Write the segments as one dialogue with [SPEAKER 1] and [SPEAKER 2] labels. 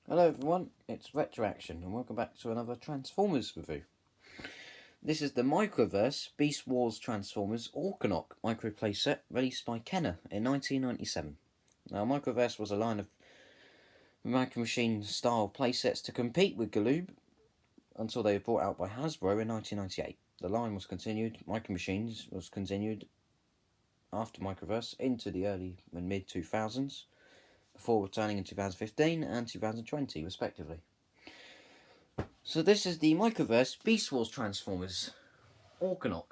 [SPEAKER 1] Hello everyone, it's Retroaction and welcome back to another Transformers review. This is the MicroVerse Beast Wars Transformers Orcanoch micro playset released by Kenner in 1997. Now MicroVerse was a line of Micro Machine style playsets to compete with Galoob until they were brought out by Hasbro in 1998. The line was continued, Micro Machines was continued after MicroVerse into the early and mid 2000s. Before returning in 2015 and 2020 respectively. So this is the MicroVerse Beast Wars Transformers Orcanoch.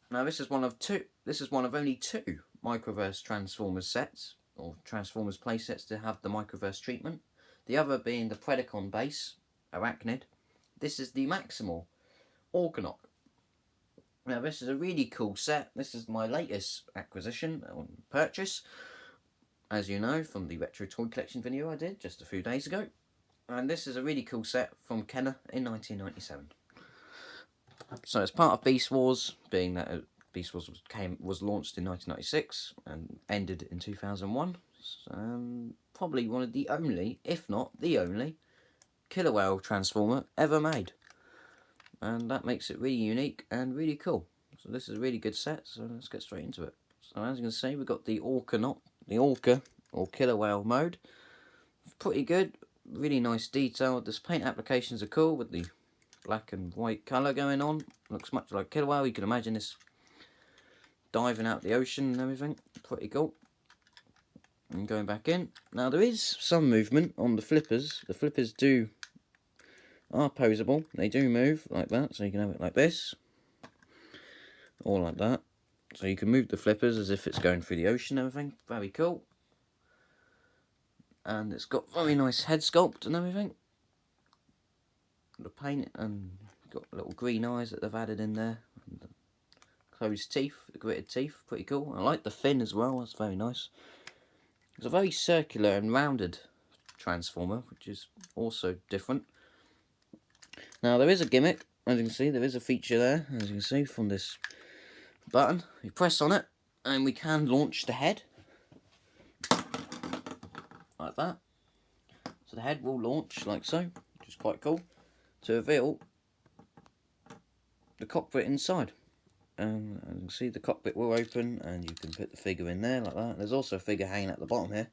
[SPEAKER 1] Now this is one of only two MicroVerse Transformers sets, or Transformers playsets to have the MicroVerse treatment. The other being the Predacon base, Arachnid. This is the Maximal Orcanoch. Now this is a really cool set. This is my latest acquisition or purchase, as you know from the retro toy collection video I did just a few days ago. And this is a really cool set from Kenner in 1997. So it's part of Beast Wars, being that Beast Wars was launched in 1996 and ended in 2001. Probably one of the only, if not the only, Killer Whale Transformer ever made. And that makes it really unique and really cool. So this is a really good set, so let's get straight into it. So as you can see, we've got the Orcanoch, the Orca, or Killer Whale mode. Pretty good, really nice detail. This paint applications are cool with the black and white colour going on. Looks much like Killer Whale. You can imagine this diving out the ocean and everything. Pretty cool. And going back in. Now there is some movement on the flippers. The flippers are posable. They do move like that, so you can have it like this. Or like that. So you can move the flippers as if it's going through the ocean and everything. Very cool. And it's got very nice head sculpt and everything. The paint, and got little green eyes that they've added in there. And the closed teeth, the gritted teeth, pretty cool. I like the fin as well, that's very nice. It's a very circular and rounded transformer, which is also different. Now there is a gimmick, as you can see, there is a feature there, as you can see from this button. You press on it and we can launch the head like that. So the head will launch like so, which is quite cool, to reveal the cockpit inside. As you can see, the cockpit will open and you can put the figure in there like that. There's also a figure hanging at the bottom here,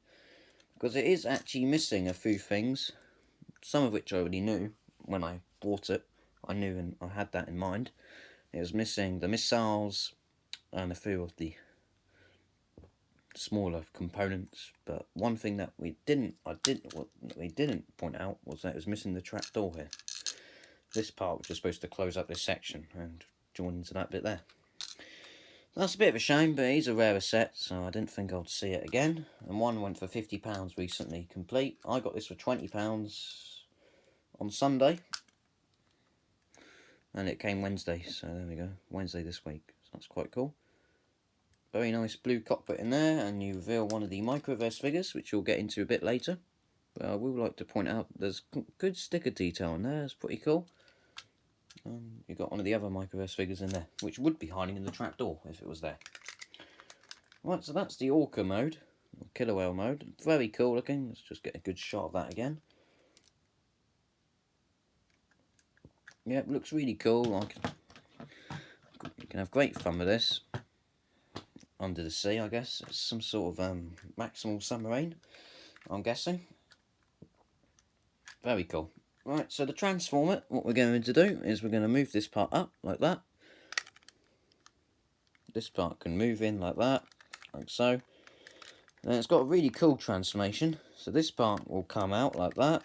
[SPEAKER 1] because it is actually missing a few things, some of which I already knew when I bought it. I knew and I had that in mind. It was missing the missiles and a few of the smaller components, but one thing that we didn't point out was that it was missing the trapdoor here. This part which is supposed to close up this section and join into that bit there. That's a bit of a shame, but it is a rarer set, so I didn't think I'd see it again. And one went for £50 recently complete. I got this for £20 on Sunday, and it came Wednesday, so there we go, Wednesday this week. So that's quite cool. Very nice blue cockpit in there, and you reveal one of the MicroVerse figures, which you'll get into a bit later. But I will like to point out there's good sticker detail in there, it's pretty cool. You've got one of the other MicroVerse figures in there, which would be hiding in the trapdoor if it was there. Right, so that's the Orca mode, or Killer Whale mode. Very cool looking. Let's just get a good shot of that again. Yeah, it looks really cool. You can have great fun with this. Under the sea, I guess. It's some sort of Maximal submarine, I'm guessing. Very cool. Right, so the transformer, what we're going to do is we're going to move this part up like that. This part can move in like that, like so. And it's got a really cool transformation. So this part will come out like that.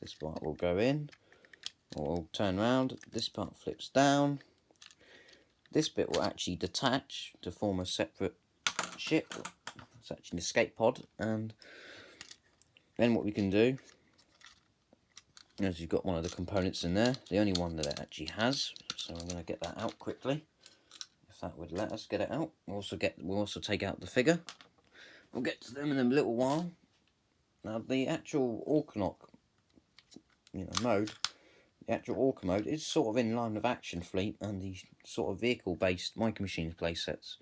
[SPEAKER 1] This part will go in, or will turn around. This part flips down. This bit will actually detach to form a separate ship. It's actually an escape pod. And then what we can do, as you've got one of the components in there, the only one that it actually has. So I'm going to get that out quickly, if that would let us get it out. We'll also take out the figure. We'll get to them in a little while. Now the actual Orcanoch, mode. The actual Orca mode is sort of in line with Action Fleet and the sort of vehicle-based Micro Machines playsets.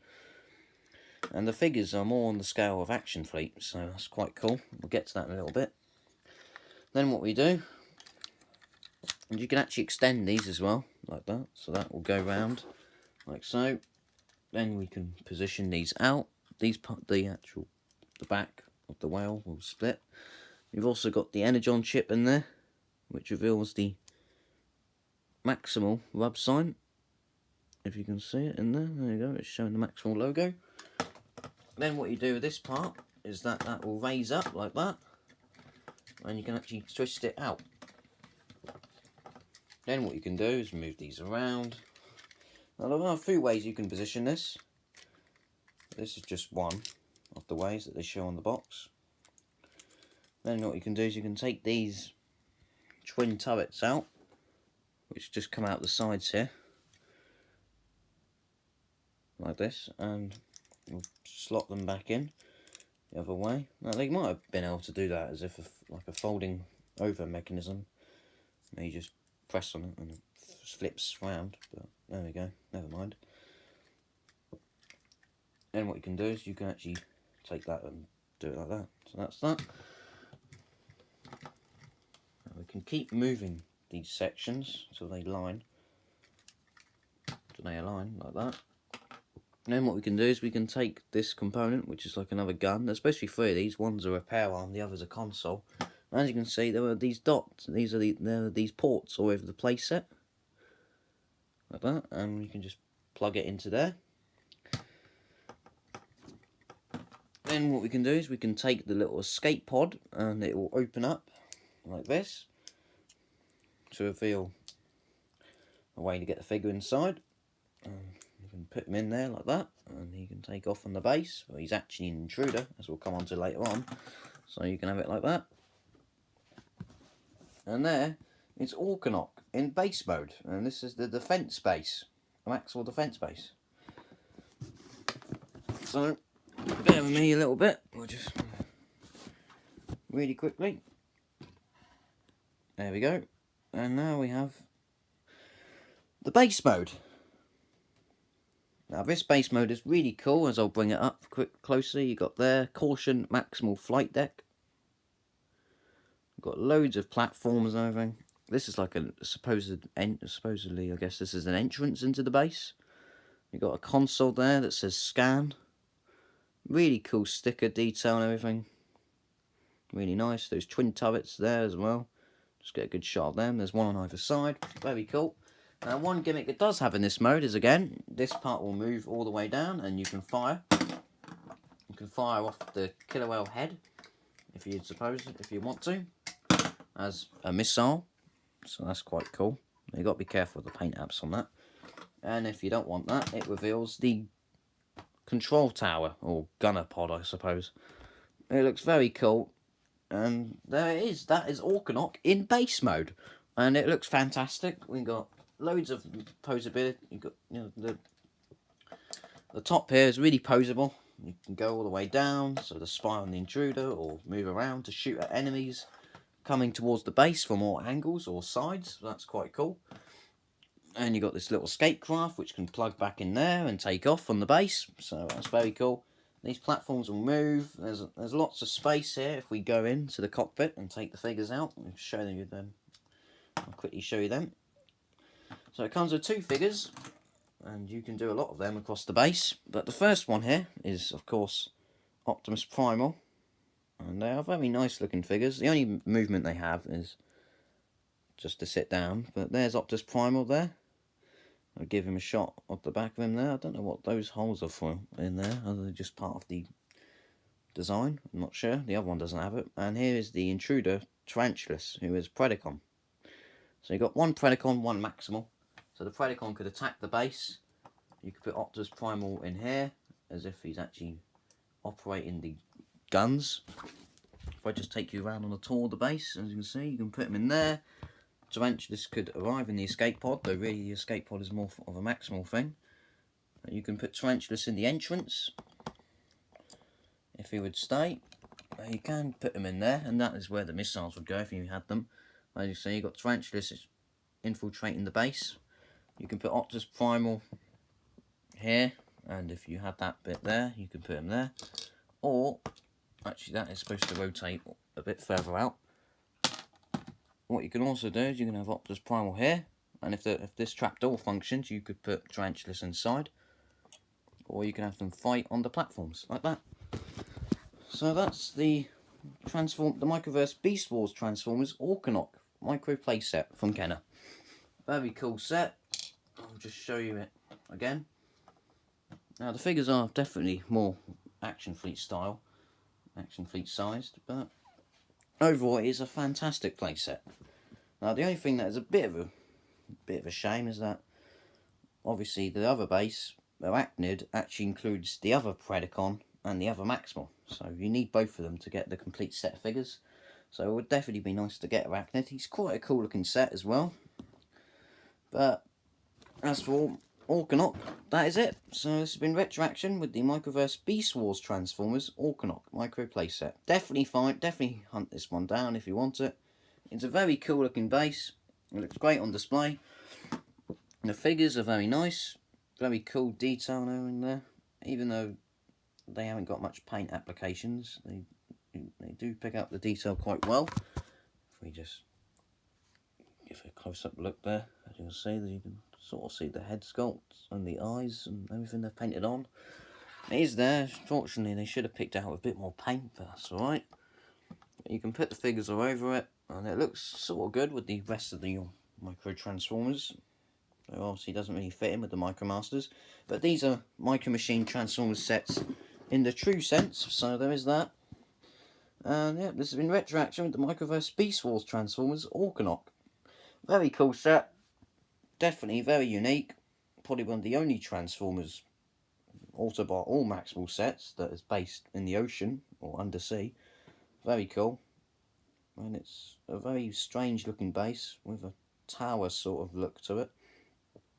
[SPEAKER 1] And the figures are more on the scale of Action Fleet, so that's quite cool. We'll get to that in a little bit. Then what we do, and you can actually extend these as well, like that, so that will go round, like so. Then we can position these out. The back of the whale will split. You've also got the Energon chip in there, which reveals the Maximal rub sign. If you can see it in there you go, it's showing the Maximal logo. Then what you do with this part is that will raise up like that, and you can actually twist it out. Then what you can do is move these around. Now, there are a few ways you can position this. This is just one of the ways that they show on the box. Then what you can do is you can take these twin turrets out, which just come out the sides here, like this, and you'll slot them back in the other way. Now, they might have been able to do that as if like a folding over mechanism. Now you just press on it and it flips round, but there we go, never mind. Then what you can do is you can actually take that and do it like that. So that's that. Now we can keep moving these sections until they align like that. And then what we can do is we can take this component, which is like another gun. There's supposed to be 3 of these. One's a repair arm, the other's a console. And as you can see, there are these dots. There are these ports all over the playset, like that. And we can just plug it into there. Then what we can do is we can take the little escape pod, and it will open up like this to reveal a way to get the figure inside. You can put him in there like that, and he can take off on the base. Well, he's actually an intruder, as we'll come on to later on, so you can have it like that. And there is Orcanoch in base mode, and this is the defense base, the Maximal defense base. So bear with me a little bit, we'll just really quickly. There we go. And now we have the base mode. Now this base mode is really cool, as I'll bring it up closer. You got there, caution, Maximal flight deck. You've got loads of platforms and everything. This is like a supposedly, I guess this is an entrance into the base. You've got a console there that says scan. Really cool sticker detail and everything. Really nice. Those twin turrets there as well. Just get a good shot of them. There's one on either side. Very cool. Now, one gimmick it does have in this mode is, again, this part will move all the way down and you can fire. You can fire off the killer whale head, if you want to, as a missile. So that's quite cool. You've got to be careful with the paint apps on that. And if you don't want that, it reveals the control tower, or gunner pod, I suppose. It looks very cool. And there it is. That is Orcanoch in base mode. And it looks fantastic. We've got loads of posability. You've got, the top here is really posable. You can go all the way down, so to spy on the intruder, or move around to shoot at enemies coming towards the base from all angles or sides. So that's quite cool. And you've got this little escape craft which can plug back in there and take off on the base. So that's very cool. These platforms will move. There's lots of space here if we go into the cockpit and take the figures out. I'll show you them. I'll quickly show you them. So it comes with 2 figures, and you can do a lot of them across the base. But the first one here is, of course, Optimus Primal. And they are very nice looking figures. The only movement they have is just to sit down. But there's Optimus Primal there. I'll give him a shot of the back of him there. I don't know what those holes are for in there. Are they just part of the design? I'm not sure. The other one doesn't have it. And here is the intruder, Tarantulas, who is Predacon. So you've got one Predacon, one Maximal. So the Predacon could attack the base. You could put Optimus Primal in here, as if he's actually operating the guns. If I just take you around on a tour of the base, as you can see, you can put him in there. Tarantulas could arrive in the escape pod, though really the escape pod is more of a Maximal thing. You can put Tarantulas in the entrance. If he would stay, you can put him in there, and that is where the missiles would go if you had them. As you see, you've got Tarantulas infiltrating the base. You can put Optimus Primal here, and if you had that bit there, you can put him there. Or, actually that is supposed to rotate a bit further out. what you can also do is you can have Optus Primal here, and if this trapdoor functions, you could put tarantulas inside, or you can have them fight on the platforms like that. So that's the MicroVerse Beast Wars Transformers Orcanoch micro playset from Kenner. Very cool set. I'll just show you it again. Now the figures are definitely more Action Fleet style, Action Fleet sized, but overall it is a fantastic playset. Now the only thing that is a bit of a shame is that obviously the other base, the Arachnid, actually includes the other Predacon and the other Maximal, so you need both of them to get the complete set of figures. So it would definitely be nice to get Arachnid. He's quite a cool looking set as well. But as for Orcanoch, that is it. So this has been Retroaction with the MicroVerse Beast Wars Transformers Orcanoch micro playset. Definitely hunt this one down if you want it. It's a very cool looking base. It looks great on display. The figures are very nice. Very cool detail in there. Even though they haven't got much paint applications, they do pick up the detail quite well. If we just give a close-up look there, as you can see, you can sort of see the head sculpts and the eyes and everything they've painted on. It is there. Fortunately, they should have picked out a bit more paint, but that's alright. You can put the figures all over it, and it looks sort of good with the rest of the Micro Transformers. So obviously doesn't really fit in with the MicroMasters, but these are Micro Machine Transformers sets in the true sense, so there is that. And yeah, this has been Retroaction with the MicroVerse Beast Wars Transformers Orcanoch. Very cool set, definitely very unique, probably one of the only Transformers Autobot or Maximal sets that is based in the ocean or undersea. Very cool, and it's a very strange looking base with a tower sort of look to it.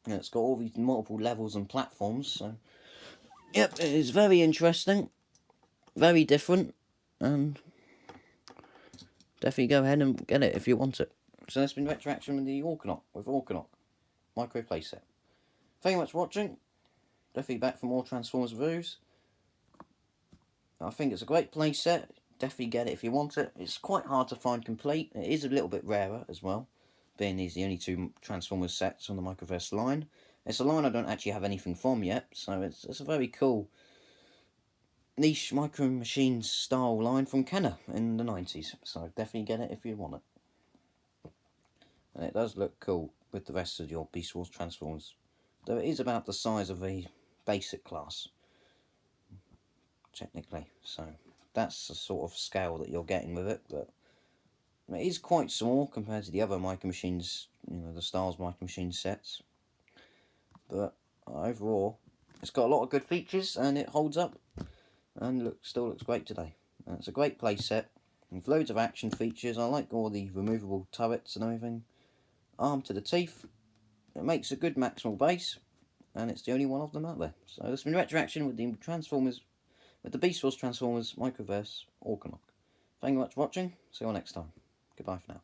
[SPEAKER 1] And it's got all these multiple levels and platforms, so yep, it is very interesting, very different, and definitely go ahead and get it if you want it. So that's been Retroaction with the Orcanoch micro playset. Thank you much for watching. Definitely back for more Transformers reviews. I think it's a great playset. Definitely get it if you want it. It's quite hard to find complete. It is a little bit rarer as well, being these the only two Transformers sets on the MicroVerse line. It's a line I don't actually have anything from yet, so it's a very cool niche Micro Machines style line from Kenner in the 90s. So definitely get it if you want it. And it does look cool with the rest of your Beast Wars Transformers, though it is about the size of a basic class, technically. So that's the sort of scale that you're getting with it, but it is quite small compared to the other Micro Machines, the Stars Micro Machines sets. But overall, it's got a lot of good features and it holds up and still looks great today. And it's a great play set with loads of action features. I like all the removable turrets and everything. Armed to the teeth. It makes a good Maximal base, and it's the only one of them out there. So this has been Retroaction with the Transformers, with the Beast Wars Transformers MicroVerse Orcanoch. Thank you much for watching. See you all next time. Goodbye for now.